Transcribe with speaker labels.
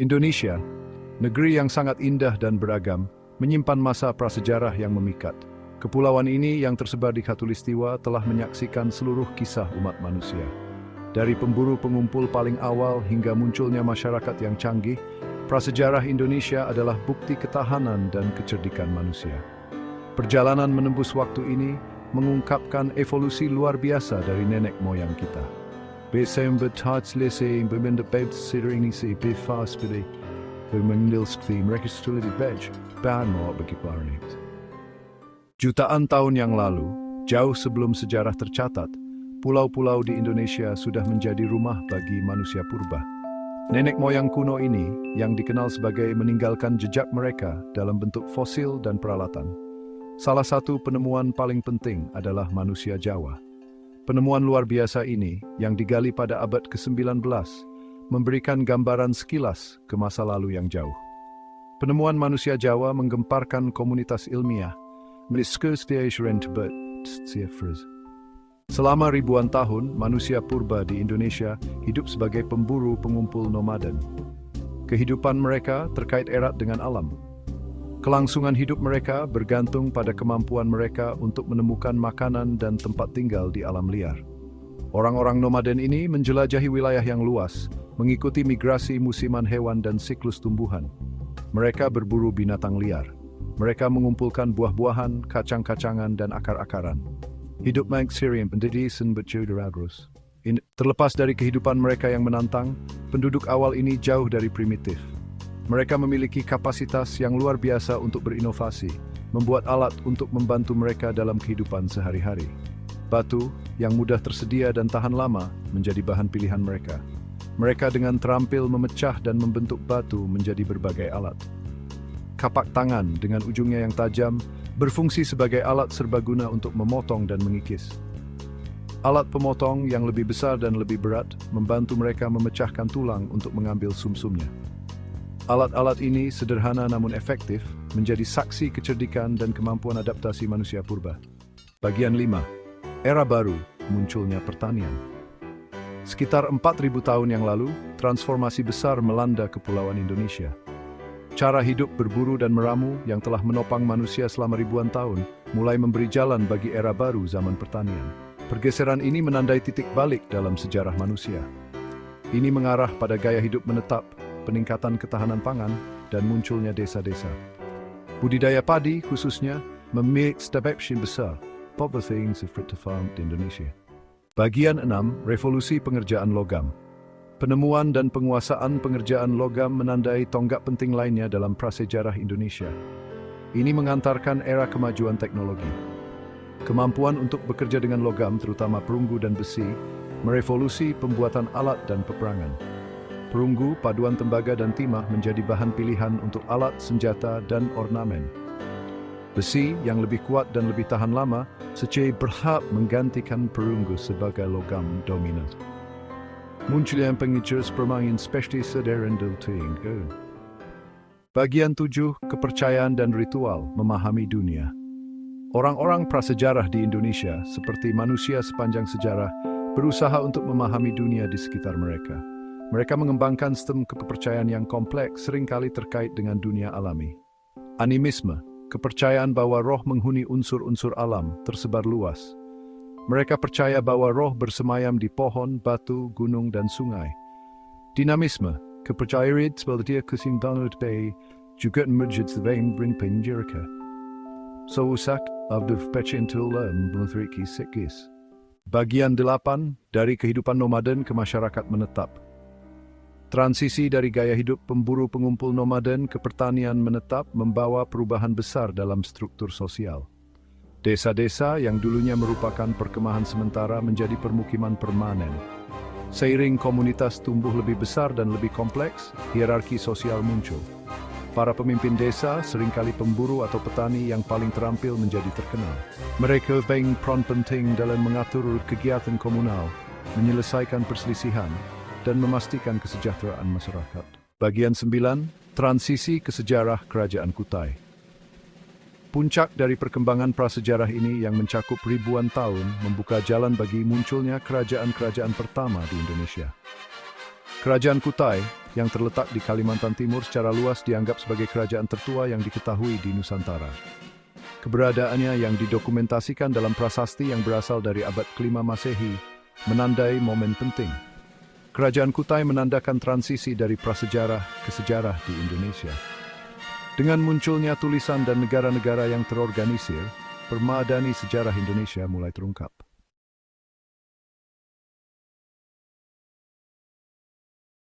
Speaker 1: Indonesia, negeri yang sangat indah dan beragam, menyimpan masa prasejarah yang memikat. Kepulauan ini yang tersebar di Khatulistiwa telah menyaksikan seluruh kisah umat manusia. Dari pemburu pengumpul paling awal hingga munculnya masyarakat yang canggih, prasejarah Indonesia adalah bukti ketahanan dan kecerdikan manusia. Perjalanan menembus waktu ini mengungkapkan evolusi luar biasa dari nenek moyang kita. Besember tatslese bemendepet siring si befas beli bemendilskvi mereka stulidi bej banmo bagi parnit. Jutaan tahun yang lalu, jauh sebelum sejarah tercatat, pulau-pulau di Indonesia sudah menjadi rumah bagi manusia purba. Nenek moyang kuno ini yang dikenal sebagai meninggalkan jejak mereka dalam bentuk fosil dan peralatan. Salah satu penemuan paling penting adalah manusia Jawa. Penemuan luar biasa ini yang digali pada abad ke-19 memberikan gambaran sekilas ke masa lalu yang jauh. Penemuan manusia Jawa menggemparkan komunitas ilmiah. Selama ribuan tahun, manusia purba di Indonesia hidup sebagai pemburu pengumpul nomaden. Kehidupan mereka terkait erat dengan alam. Kelangsungan hidup mereka bergantung pada kemampuan mereka untuk menemukan makanan dan tempat tinggal di alam liar. Orang-orang nomaden ini menjelajahi wilayah yang luas, mengikuti migrasi musiman hewan dan siklus tumbuhan. Mereka berburu binatang liar. Mereka mengumpulkan buah-buahan, kacang-kacangan, dan akar-akaran. Hidup magsirium pendidikan berjuderagros. Terlepas dari kehidupan mereka yang menantang, penduduk awal ini jauh dari primitif. Mereka memiliki kapasitas yang luar biasa untuk berinovasi, membuat alat untuk membantu mereka dalam kehidupan sehari-hari. Batu, yang mudah tersedia dan tahan lama, menjadi bahan pilihan mereka. Mereka dengan terampil memecah dan membentuk batu menjadi berbagai alat. Kapak tangan dengan ujungnya yang tajam, berfungsi sebagai alat serbaguna untuk memotong dan mengikis. Alat pemotong yang lebih besar dan lebih berat, membantu mereka memecahkan tulang untuk mengambil sumsumnya. Alat-alat ini sederhana namun efektif, menjadi saksi kecerdikan dan kemampuan adaptasi manusia purba. Bagian 5. Era baru, munculnya pertanian. Sekitar 4.000 tahun yang lalu, transformasi besar melanda kepulauan Indonesia. Cara hidup berburu dan meramu yang telah menopang manusia selama ribuan tahun, mulai memberi jalan bagi era baru zaman pertanian. Pergeseran ini menandai titik balik dalam sejarah manusia. Ini mengarah pada gaya hidup menetap, peningkatan ketahanan pangan, dan munculnya desa-desa. Budidaya padi khususnya memiliki stabilitas besar, poverty farm di Indonesia. Bagian 6. Revolusi pengerjaan logam. Penemuan dan penguasaan pengerjaan logam menandai tonggak penting lainnya dalam prasejarah Indonesia. Ini mengantarkan era kemajuan teknologi. Kemampuan untuk bekerja dengan logam, terutama perunggu dan besi, merevolusi pembuatan alat dan peperangan. Perunggu, paduan tembaga dan timah menjadi bahan pilihan untuk alat, senjata, dan ornamen. Besi yang lebih kuat dan lebih tahan lama, secara berhak menggantikan perunggu sebagai logam dominan. Munculnya pengejar permainan spesies dan delting. Bagian 7. Kepercayaan dan ritual memahami dunia. Orang-orang prasejarah di Indonesia, seperti manusia sepanjang sejarah, berusaha untuk memahami dunia di sekitar mereka. Mereka mengembangkan sistem kepercayaan yang kompleks, seringkali terkait dengan dunia alami. Animisme, kepercayaan bahwa roh menghuni unsur-unsur alam, tersebar luas. Mereka percaya bahwa roh bersemayam di pohon, batu, gunung, dan sungai. Dinamisme, kepercayaan seperti kesimbangan bay, juga menjadi sebagian penjirka. Sousak, abduf pecintulah memiliki sekis. Bagian 8. Dari kehidupan nomaden ke masyarakat menetap. Transisi dari gaya hidup pemburu pengumpul nomaden ke pertanian menetap membawa perubahan besar dalam struktur sosial. Desa-desa yang dulunya merupakan perkemahan sementara menjadi permukiman permanen. Seiring komunitas tumbuh lebih besar dan lebih kompleks, hierarki sosial muncul. Para pemimpin desa, seringkali pemburu atau petani yang paling terampil menjadi terkenal. Mereka berperan peran penting dalam mengatur kegiatan komunal, menyelesaikan perselisihan, dan memastikan kesejahteraan masyarakat. Bagian 9. Transisi ke sejarah Kerajaan Kutai. Puncak dari perkembangan prasejarah ini yang mencakup ribuan tahun membuka jalan bagi munculnya kerajaan-kerajaan pertama di Indonesia. Kerajaan Kutai, yang terletak di Kalimantan Timur secara luas dianggap sebagai kerajaan tertua yang diketahui di Nusantara. Keberadaannya yang didokumentasikan dalam prasasti yang berasal dari abad ke-5 Masehi menandai momen penting. Kerajaan Kutai menandakan transisi dari prasejarah ke sejarah di Indonesia. Dengan munculnya tulisan dan negara-negara yang terorganisir, permadani sejarah Indonesia mulai terungkap.